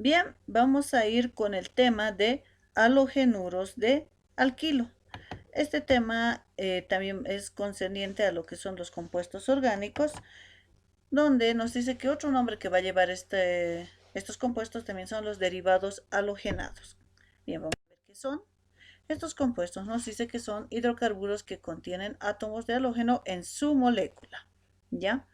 Bien, vamos a ir con el tema de halogenuros de alquilo. Este tema también es concerniente a lo que son los compuestos orgánicos, donde nos dice que otro nombre que va a llevar estos compuestos también son los derivados halogenados. Bien, vamos a ver qué son. Estos compuestos nos dice que son hidrocarburos que contienen átomos de halógeno en su molécula. ¿Ya?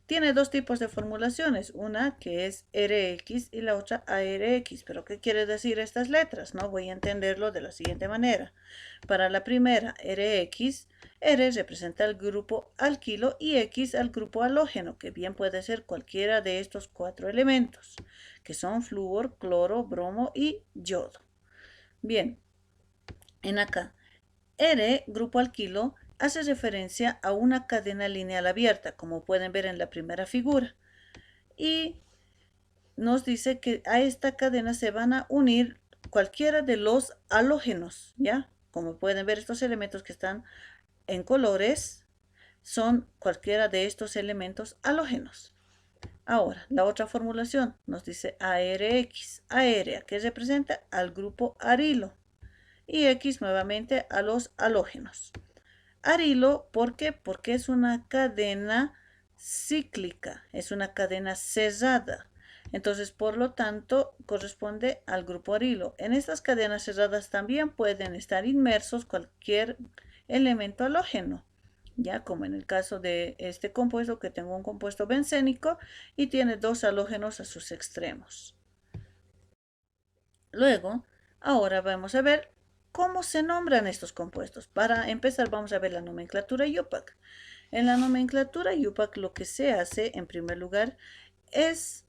Tiene dos tipos de formulaciones, una que es RX y la otra ARX. ¿Pero qué quiere decir estas letras? No voy a entenderlo de la siguiente manera. Para la primera, RX, R representa el grupo alquilo y X al grupo halógeno, que bien puede ser cualquiera de estos cuatro elementos, que son flúor, cloro, bromo y yodo. Bien, en acá, R, grupo alquilo, hace referencia a una cadena lineal abierta, como pueden ver en la primera figura. Y nos dice que a esta cadena se van a unir cualquiera de los halógenos, ¿ya? Como pueden ver, estos elementos que están en colores son cualquiera de estos elementos halógenos. Ahora, la otra formulación nos dice ARX, aérea, que representa al grupo arilo, y X nuevamente a los halógenos. Arilo, ¿por qué? Porque es una cadena cíclica, es una cadena cerrada. Entonces, por lo tanto, corresponde al grupo arilo. En estas cadenas cerradas también pueden estar inmersos cualquier elemento halógeno, ya como en el caso de este compuesto, que tengo un compuesto bencénico y tiene dos halógenos a sus extremos. Luego, ahora vamos a ver cómo se nombran estos compuestos. Para empezar, vamos a ver la nomenclatura IUPAC. En la nomenclatura IUPAC lo que se hace, en primer lugar, es,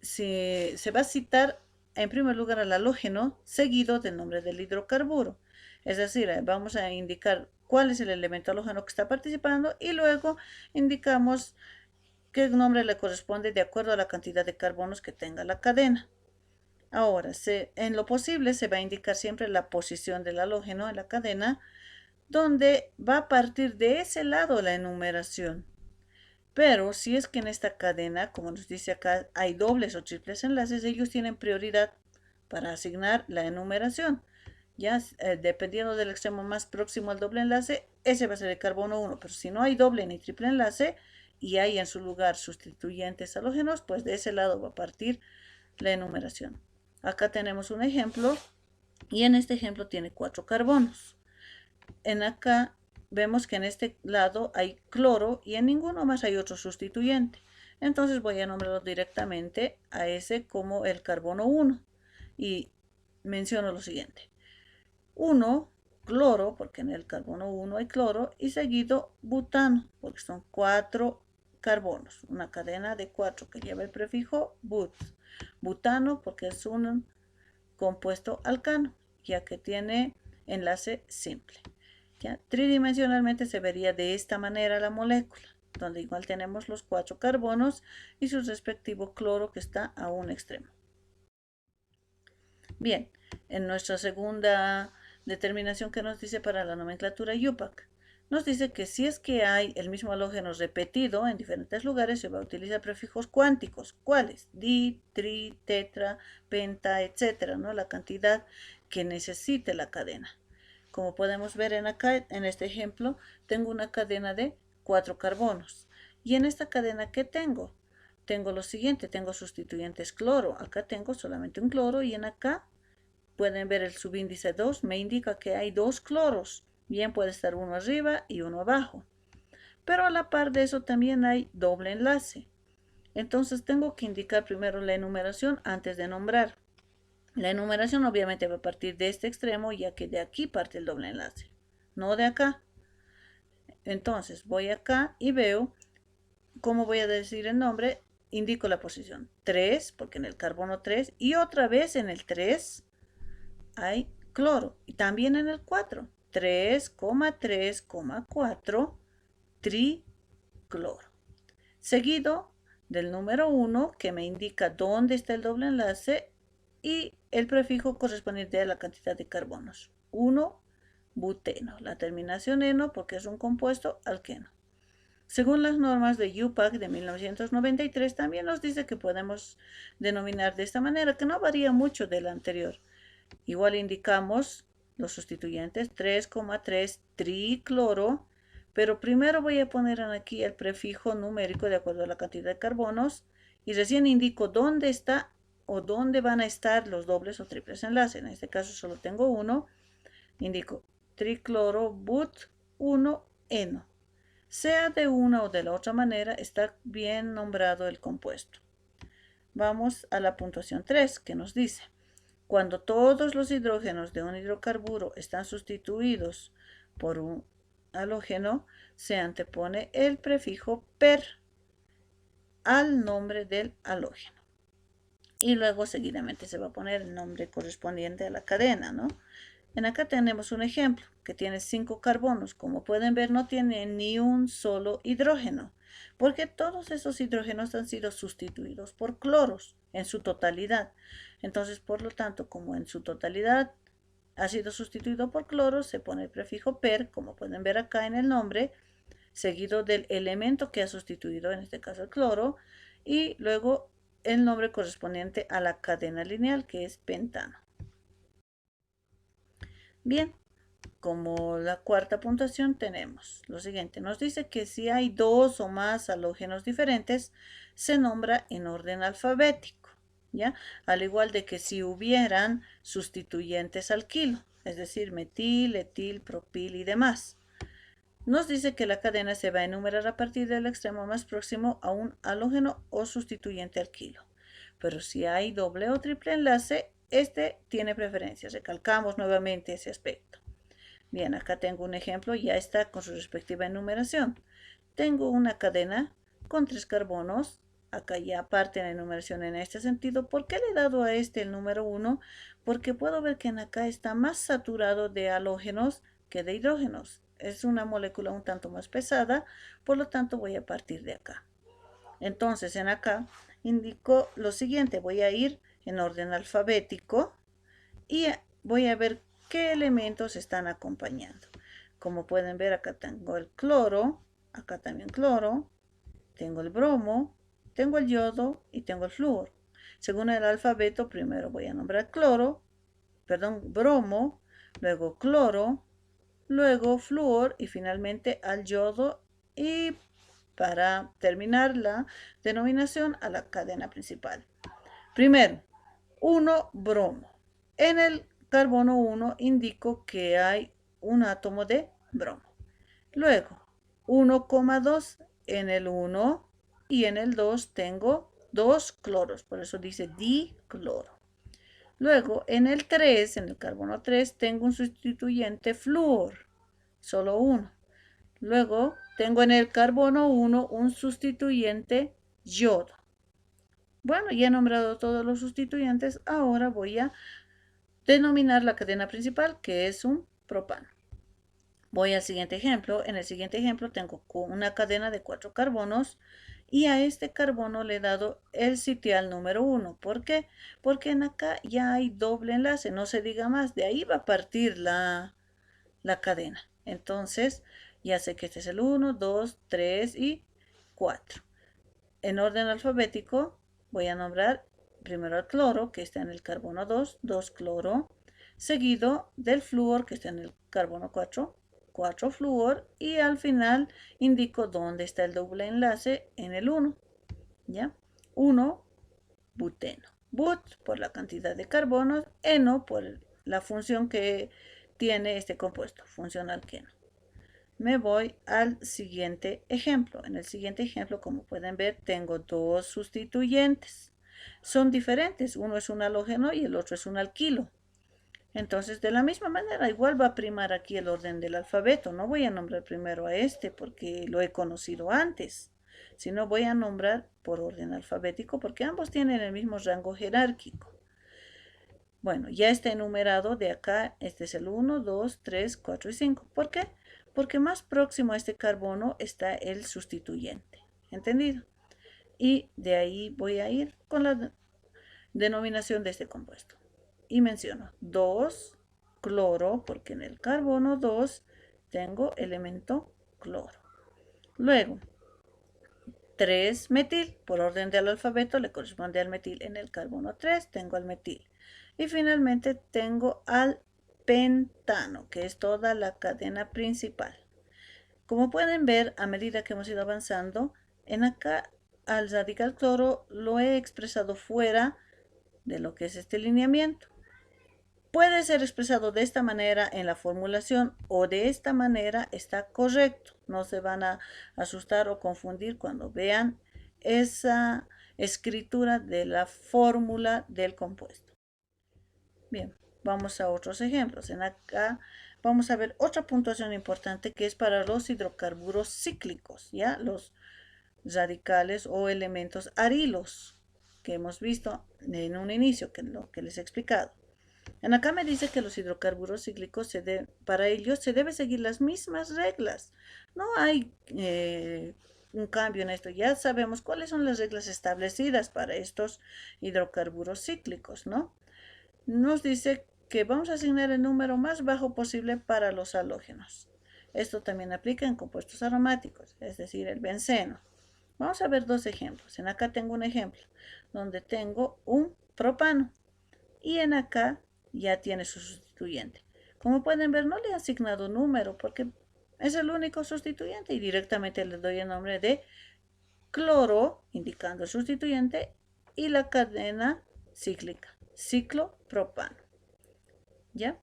se va a citar en primer lugar al halógeno seguido del nombre del hidrocarburo. Es decir, vamos a indicar cuál es el elemento halógeno que está participando y luego indicamos qué nombre le corresponde de acuerdo a la cantidad de carbonos que tenga la cadena. Ahora, en lo posible se va a indicar siempre la posición del halógeno en la cadena, donde va a partir de ese lado la enumeración. Pero si es que en esta cadena, como nos dice acá, hay dobles o triples enlaces, ellos tienen prioridad para asignar la enumeración. Ya dependiendo del extremo más próximo al doble enlace, ese va a ser el carbono 1. Pero si no hay doble ni triple enlace y hay en su lugar sustituyentes halógenos, pues de ese lado va a partir la enumeración. Acá tenemos un ejemplo y en este ejemplo tiene 4 carbonos. En acá vemos que en este lado hay cloro y en ninguno más hay otro sustituyente. Entonces voy a nombrarlo directamente a ese como el carbono 1 y menciono lo siguiente. 1, cloro, porque en el carbono 1 hay cloro, y seguido butano, porque son 4 carbonos, una cadena de 4 que lleva el prefijo but. Butano, porque es un compuesto alcano, ya que tiene enlace simple. ¿Ya? Tridimensionalmente se vería de esta manera la molécula, donde igual tenemos los 4 carbonos y su respectivo cloro que está a un extremo. Bien, en nuestra segunda determinación que nos dice para la nomenclatura IUPAC, nos dice que si es que hay el mismo halógeno repetido en diferentes lugares, se va a utilizar prefijos cuánticos. ¿Cuáles? Di, tri, tetra, penta, etcétera, ¿no? La cantidad que necesite la cadena. Como podemos ver acá, en este ejemplo, tengo una cadena de 4 carbonos. Y en esta cadena, ¿qué tengo? Tengo lo siguiente, tengo sustituyentes cloro. Acá tengo solamente un cloro y en acá pueden ver el subíndice 2, me indica que hay 2 cloros. Bien puede estar uno arriba y uno abajo. Pero a la par de eso también hay doble enlace. Entonces tengo que indicar primero la enumeración antes de nombrar. La enumeración obviamente va a partir de este extremo, ya que de aquí parte el doble enlace, no de acá. Entonces voy acá y veo cómo voy a decir el nombre. Indico la posición 3, porque en el carbono 3, y otra vez en el 3 hay cloro, y también en el 4, 3,3,4 tricloro. Seguido del número 1, que me indica dónde está el doble enlace, y el prefijo correspondiente a la cantidad de carbonos. 1, buteno. La terminación eno porque es un compuesto alqueno. Según las normas de UPAC de 1993, también nos dice que podemos denominar de esta manera, que no varía mucho de la anterior. Igual indicamos los sustituyentes 3,3 tricloro, pero primero voy a poner aquí el prefijo numérico de acuerdo a la cantidad de carbonos y recién indico dónde está o dónde van a estar los dobles o triples enlaces. En este caso solo tengo uno, indico tricloro but 1-eno. Sea de una o de la otra manera, está bien nombrado el compuesto. Vamos a la puntuación 3, que nos dice: cuando todos los hidrógenos de un hidrocarburo están sustituidos por un halógeno, se antepone el prefijo per al nombre del halógeno. Y luego seguidamente se va a poner el nombre correspondiente a la cadena, ¿no? En acá tenemos un ejemplo que tiene 5 carbonos. Como pueden ver, no tiene ni un solo hidrógeno, porque todos esos hidrógenos han sido sustituidos por cloros en su totalidad. Entonces, por lo tanto, como en su totalidad ha sido sustituido por cloros, se pone el prefijo per, como pueden ver acá en el nombre, seguido del elemento que ha sustituido, en este caso el cloro, y luego el nombre correspondiente a la cadena lineal, que es pentano. Bien, como la cuarta puntuación tenemos lo siguiente. Nos dice que si hay dos o más halógenos diferentes, se nombra en orden alfabético, ¿ya? Al igual de que si hubieran sustituyentes alquilo, es decir, metil, etil, propil y demás. Nos dice que la cadena se va a enumerar a partir del extremo más próximo a un halógeno o sustituyente alquilo. Pero si hay doble o triple enlace, este tiene preferencia. Recalcamos nuevamente ese aspecto. Bien, acá tengo un ejemplo, ya está con su respectiva enumeración. Tengo una cadena con 3 carbonos. Acá ya parte la enumeración en este sentido. ¿Por qué le he dado a este el número 1? Porque puedo ver que en acá está más saturado de halógenos que de hidrógenos. Es una molécula un tanto más pesada, por lo tanto voy a partir de acá. Entonces en acá indico lo siguiente, voy a ir en orden alfabético y voy a ver qué elementos están acompañando. Como pueden ver, acá tengo el cloro, acá también cloro, tengo el bromo, tengo el yodo y tengo el flúor. Según el alfabeto, primero voy a nombrar bromo, luego cloro, luego flúor y finalmente al yodo, y para terminar la denominación a la cadena principal. Primero, 1 bromo. En el carbono 1 indico que hay un átomo de bromo. Luego, 1,2 en el 1 y en el 2 tengo 2 cloros, por eso dice dicloro. Luego, en el 3, en el carbono 3, tengo un sustituyente flúor, solo uno. Luego, tengo en el carbono 1 un sustituyente yodo. Bueno, ya he nombrado todos los sustituyentes, ahora voy a denominar la cadena principal, que es un propano. Voy al siguiente ejemplo. En el siguiente ejemplo tengo una cadena de 4 carbonos y a este carbono le he dado el sitial número 1. ¿Por qué? Porque en acá ya hay doble enlace, no se diga más. De ahí va a partir la cadena. Entonces, ya sé que este es el 1, 2, 3 y 4. En orden alfabético voy a nombrar primero al cloro, que está en el carbono 2, 2 cloro, seguido del flúor, que está en el carbono 4, 4 flúor, y al final indico dónde está el doble enlace en el 1, ¿ya? 1 buteno. But por la cantidad de carbonos, eno por la función que tiene este compuesto, función alqueno. Me voy al siguiente ejemplo. En el siguiente ejemplo, como pueden ver, tengo dos sustituyentes. Son diferentes, uno es un halógeno y el otro es un alquilo. Entonces, de la misma manera, igual va a primar aquí el orden del alfabeto. No voy a nombrar primero a este porque lo he conocido antes, sino voy a nombrar por orden alfabético porque ambos tienen el mismo rango jerárquico. Bueno, ya está enumerado de acá, este es el 1, 2, 3, 4 y 5. ¿Por qué? Porque más próximo a este carbono está el sustituyente. ¿Entendido? Y de ahí voy a ir con la denominación de este compuesto. Y menciono 2 cloro, porque en el carbono 2 tengo elemento cloro. Luego, 3-metil. Por orden del alfabeto le corresponde al metil. En el carbono 3 tengo al metil. Y finalmente tengo al pentano, que es toda la cadena principal. Como pueden ver, a medida que hemos ido avanzando, en acá al radical cloro lo he expresado fuera de lo que es este lineamiento. Puede ser expresado de esta manera en la formulación o de esta manera, está correcto. No se van a asustar o confundir cuando vean esa escritura de la fórmula del compuesto. Bien, vamos a otros ejemplos. En acá vamos a ver otra puntuación importante que es para los hidrocarburos cíclicos, ¿ya? Los radicales o elementos arilos que hemos visto en un inicio, que lo que les he explicado. En acá me dice que los hidrocarburos cíclicos, para ellos se debe seguir las mismas reglas. No hay un cambio en esto. Ya sabemos cuáles son las reglas establecidas para estos hidrocarburos cíclicos, ¿no? Nos dice que vamos a asignar el número más bajo posible para los halógenos. Esto también aplica en compuestos aromáticos, es decir, el benceno. Vamos a ver dos ejemplos. En acá tengo un ejemplo donde tengo un propano y en acá ya tiene su sustituyente. Como pueden ver, no le he asignado número porque es el único sustituyente y directamente le doy el nombre de cloro, indicando el sustituyente, y la cadena cíclica, ciclopropano. ¿Ya?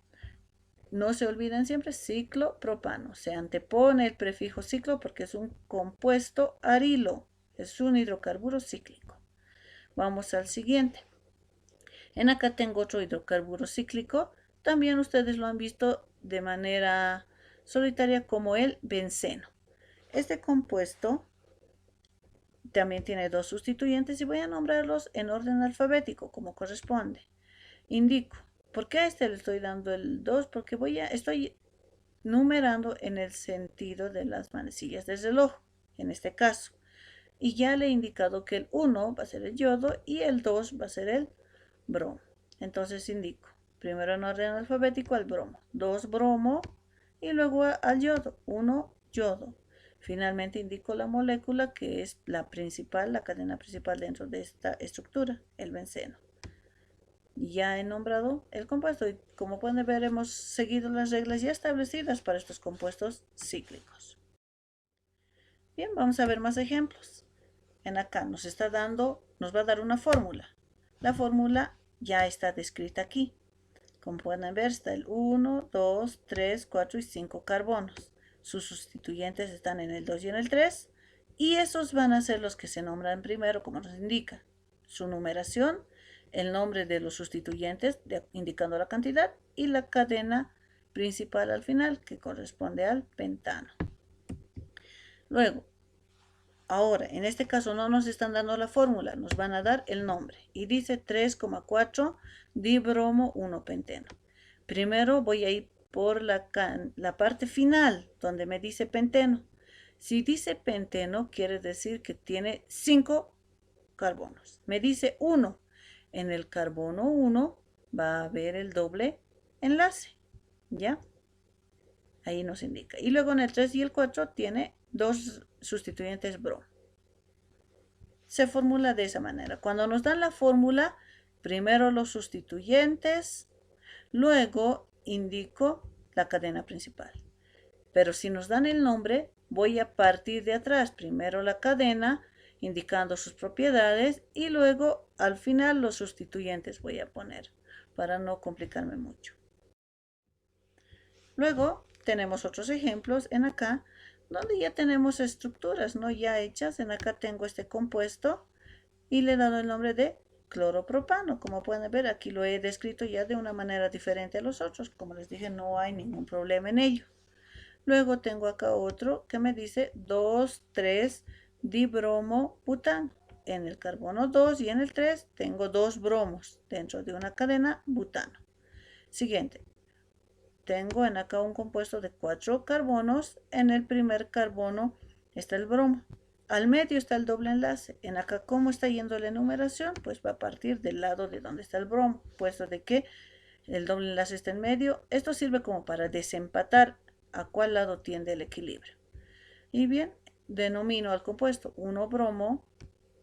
No se olviden siempre, ciclopropano. Se antepone el prefijo ciclo porque es un compuesto arilo, es un hidrocarburo cíclico. Vamos al siguiente. En acá tengo otro hidrocarburo cíclico. También ustedes lo han visto de manera solitaria como el benceno. Este compuesto también tiene dos sustituyentes y voy a nombrarlos en orden alfabético como corresponde. Indico, ¿por qué a este le estoy dando el 2? Porque estoy numerando en el sentido de las manecillas del reloj, en este caso. Y ya le he indicado que el 1 va a ser el yodo y el 2 va a ser el bromo. Entonces indico, primero en orden alfabético al bromo, 2 bromo y luego al yodo, 1 yodo. Finalmente indico la molécula que es la principal, la cadena principal dentro de esta estructura, el benceno. Ya he nombrado el compuesto y como pueden ver hemos seguido las reglas ya establecidas para estos compuestos cíclicos. Bien, vamos a ver más ejemplos. En acá nos va a dar una fórmula. La fórmula ya está descrita aquí. Como pueden ver, está el 1, 2, 3, 4 y 5 carbonos. Sus sustituyentes están en el 2 y en el 3. Y esos van a ser los que se nombran primero, como nos indica. Su numeración, el nombre de los sustituyentes, indicando la cantidad, y la cadena principal al final, que corresponde al pentano. Luego, ahora, en este caso no nos están dando la fórmula, nos van a dar el nombre. Y dice 3,4 dibromo 1-penteno. Primero voy a ir por la parte final, donde me dice penteno. Si dice penteno, quiere decir que tiene 5 carbonos. Me dice 1. En el carbono 1 va a haber el doble enlace. ¿Ya? Ahí nos indica. Y luego en el 3 y el 4 tiene 2 sustituyentes bromo. Se formula de esa manera. Cuando nos dan la fórmula, primero los sustituyentes, luego indico la cadena principal. Pero si nos dan el nombre, voy a partir de atrás. Primero la cadena, indicando sus propiedades, y luego al final los sustituyentes voy a poner, para no complicarme mucho. Luego tenemos otros ejemplos en acá, donde ya tenemos estructuras, ¿no? Ya hechas. En acá tengo este compuesto y le he dado el nombre de cloropropano. Como pueden ver, aquí lo he descrito ya de una manera diferente a los otros. Como les dije, no hay ningún problema en ello. Luego tengo acá otro que me dice 2,3 dibromo butano. En el carbono 2 y en el 3 tengo 2 bromos dentro de una cadena butano. Siguiente. Tengo en acá un compuesto de 4 carbonos. En el primer carbono está el bromo. Al medio está el doble enlace. En acá, ¿cómo está yendo la enumeración? Pues va a partir del lado de donde está el bromo, puesto de que el doble enlace está en medio. Esto sirve como para desempatar a cuál lado tiende el equilibrio. Y bien, denomino al compuesto 1-bromo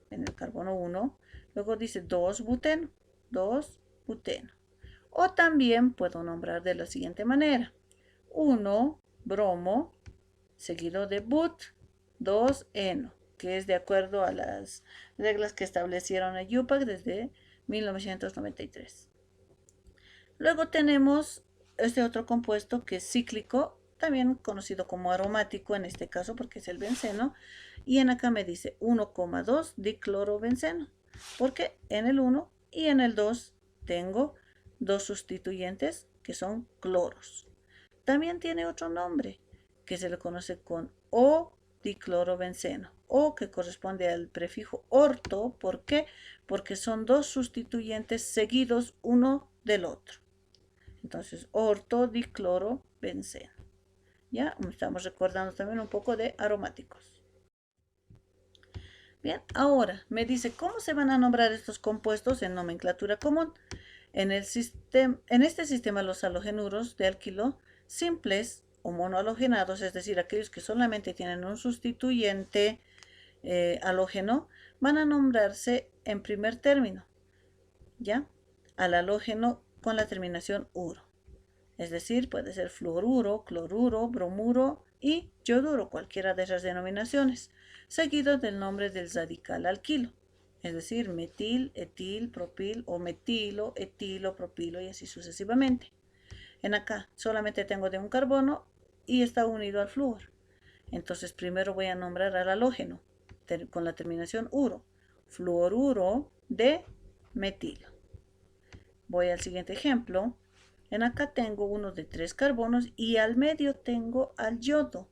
en el carbono 1, luego dice 2-buteno, 2-buteno. O también puedo nombrar de la siguiente manera: 1-bromo seguido de but 2-eno, que es de acuerdo a las reglas que establecieron el UPAC desde 1993. Luego tenemos este otro compuesto que es cíclico, también conocido como aromático en este caso porque es el benceno, y en acá me dice 1,2 diclorobenceno, porque en el 1 y en el 2 tengo dos sustituyentes que son cloros. También tiene otro nombre que se le conoce con O-diclorobenceno, o que corresponde al prefijo orto. ¿Por qué? Porque son dos sustituyentes seguidos uno del otro. Entonces, ortodiclorobenceno. Ya estamos recordando también un poco de aromáticos. Bien, ahora me dice cómo se van a nombrar estos compuestos en nomenclatura común. En este sistema los halogenuros de alquilo simples o monohalogenados, es decir, aquellos que solamente tienen un sustituyente halógeno, van a nombrarse en primer término, ¿ya? Al halógeno con la terminación uro. Es decir, puede ser fluoruro, cloruro, bromuro y yoduro, cualquiera de esas denominaciones, seguido del nombre del radical alquilo. Es decir, metil, etil, propil o metilo, etilo, propilo y así sucesivamente. En acá solamente tengo de un carbono y está unido al flúor. Entonces primero voy a nombrar al halógeno con la terminación uro, fluoruro de metilo. Voy al siguiente ejemplo. En acá tengo uno de 3 carbonos y al medio tengo al yodo.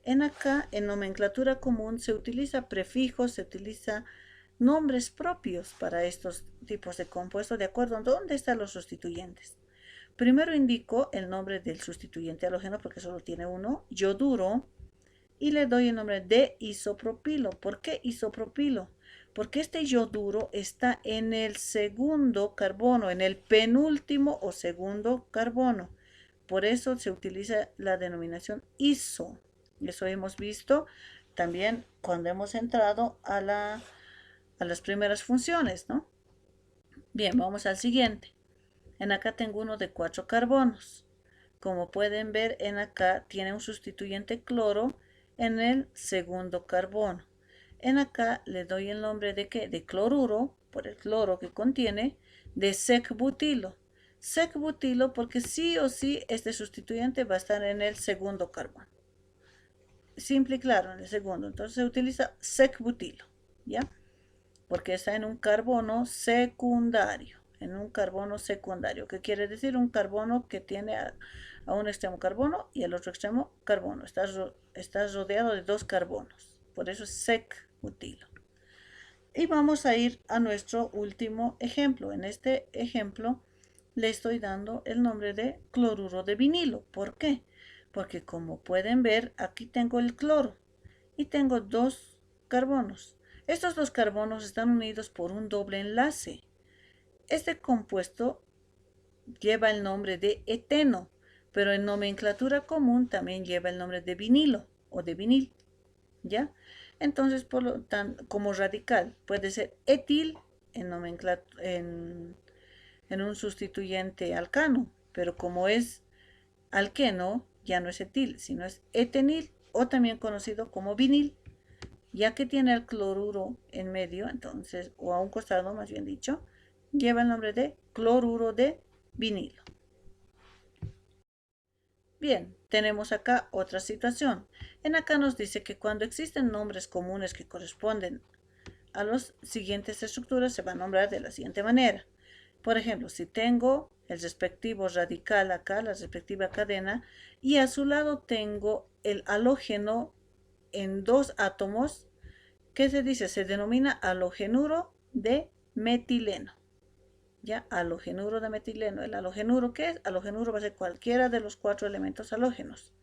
En acá, en nomenclatura común, se utiliza prefijos, se utiliza nombres propios para estos tipos de compuestos de acuerdo a dónde están los sustituyentes. Primero indico el nombre del sustituyente halógeno porque solo tiene uno, yoduro, y le doy el nombre de isopropilo. ¿Por qué isopropilo? Porque este yoduro está en el segundo carbono, en el penúltimo o segundo carbono. Por eso se utiliza la denominación iso. Eso hemos visto también cuando hemos entrado a las primeras funciones, ¿no? Bien, vamos al siguiente. En acá tengo uno de 4 carbonos. Como pueden ver, en acá tiene un sustituyente cloro en el segundo carbono. En acá le doy el nombre de ¿qué? De cloruro, por el cloro que contiene, de sec-butilo. Sec-butilo porque sí o sí este sustituyente va a estar en el segundo carbono. Simple y claro, en el segundo. Entonces se utiliza sec-butilo, ¿ya? Porque está en un carbono secundario. En un carbono secundario, que quiere decir un carbono que tiene a un extremo carbono y al otro extremo carbono. Está rodeado de 2 carbonos. Por eso es sec-butilo. Y vamos a ir a nuestro último ejemplo. En este ejemplo le estoy dando el nombre de cloruro de vinilo. ¿Por qué? Porque como pueden ver, aquí tengo el cloro y tengo 2 carbonos. Estos 2 carbonos están unidos por un doble enlace. Este compuesto lleva el nombre de eteno, pero en nomenclatura común también lleva el nombre de vinilo o de vinil, ¿ya? Entonces, por lo tanto, como radical, puede ser etil en un sustituyente alcano, pero como es alqueno, ya no es etil, sino es etenil, o también conocido como vinil, ya que tiene el cloruro en medio, entonces, o a un costado más bien dicho, lleva el nombre de cloruro de vinilo. Bien, tenemos acá otra situación. En acá nos dice que cuando existen nombres comunes que corresponden a las siguientes estructuras, se va a nombrar de la siguiente manera. Por ejemplo, si tengo el respectivo radical acá, la respectiva cadena, y a su lado tengo el halógeno en 2 átomos, ¿qué se dice? Se denomina halogenuro de metileno. ¿Ya? Halogenuro de metileno. ¿El halogenuro qué es? Halogenuro va a ser cualquiera de los 4 elementos halógenos.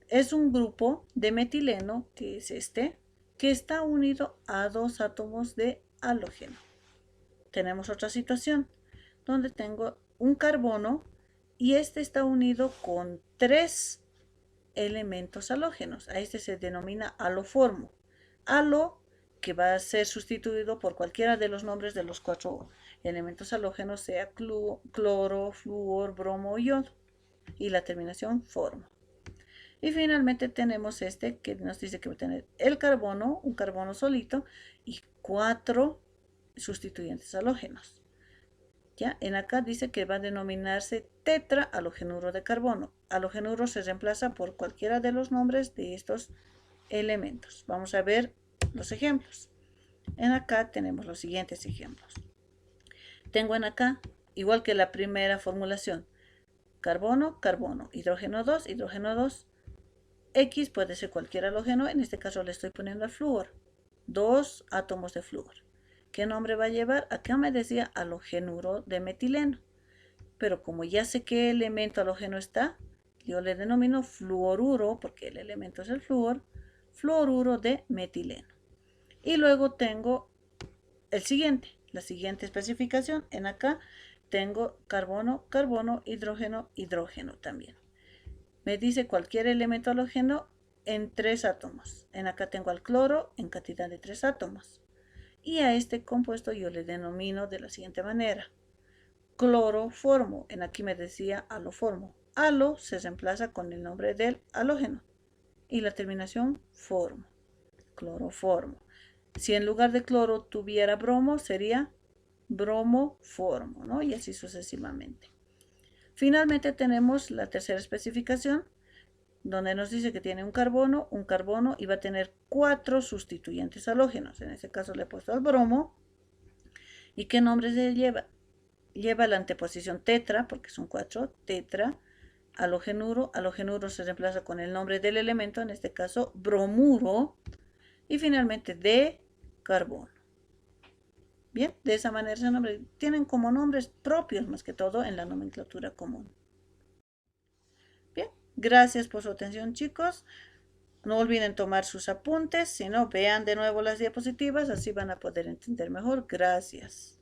Es un grupo de metileno, que es este, que está unido a 2 átomos de halógeno. Tenemos otra situación donde tengo un carbono y este está unido con 3 elementos halógenos. A este se denomina haloformo. Halo, que va a ser sustituido por cualquiera de los nombres de los 4 elementos halógenos, sea cloro, flúor, bromo o yodo. Y la terminación formo. Y finalmente tenemos este que nos dice que va a tener el carbono, un carbono solito, y 4 sustituyentes halógenos. ¿Ya? En acá dice que va a denominarse tetrahalogenuro de carbono. Halogenuro se reemplaza por cualquiera de los nombres de estos elementos. Vamos a ver los ejemplos. En acá tenemos los siguientes ejemplos. Tengo en acá, igual que la primera formulación, carbono, carbono, hidrógeno 2, hidrógeno 2. X puede ser cualquier halógeno, en este caso le estoy poniendo el flúor. 2 átomos de flúor. ¿Qué nombre va a llevar? Acá me decía halogenuro de metileno. Pero como ya sé qué elemento halógeno está, yo le denomino fluoruro, porque el elemento es el flúor, fluoruro de metileno. Y luego tengo el siguiente, la siguiente especificación. En acá tengo carbono, carbono, hidrógeno, hidrógeno también. Me dice cualquier elemento halógeno en 3 átomos. En acá tengo al cloro en cantidad de 3 átomos. Y a este compuesto yo le denomino de la siguiente manera. Cloroformo. En aquí me decía haloformo. Halo se reemplaza con el nombre del halógeno. Y la terminación formo. Cloroformo. Si en lugar de cloro tuviera bromo, sería bromoformo, ¿no? Y así sucesivamente. Finalmente tenemos la tercera especificación, donde nos dice que tiene un carbono y va a tener 4 sustituyentes halógenos. En este caso le he puesto el bromo. ¿Y qué nombre se lleva? Lleva la anteposición tetra, porque son 4, tetra, halogenuro. Halogenuro se reemplaza con el nombre del elemento, en este caso bromuro. Y finalmente de carbono. Bien, de esa manera se tienen como nombres propios más que todo en la nomenclatura común. Bien, gracias por su atención, chicos. No olviden tomar sus apuntes, si no, vean de nuevo las diapositivas, así van a poder entender mejor. Gracias.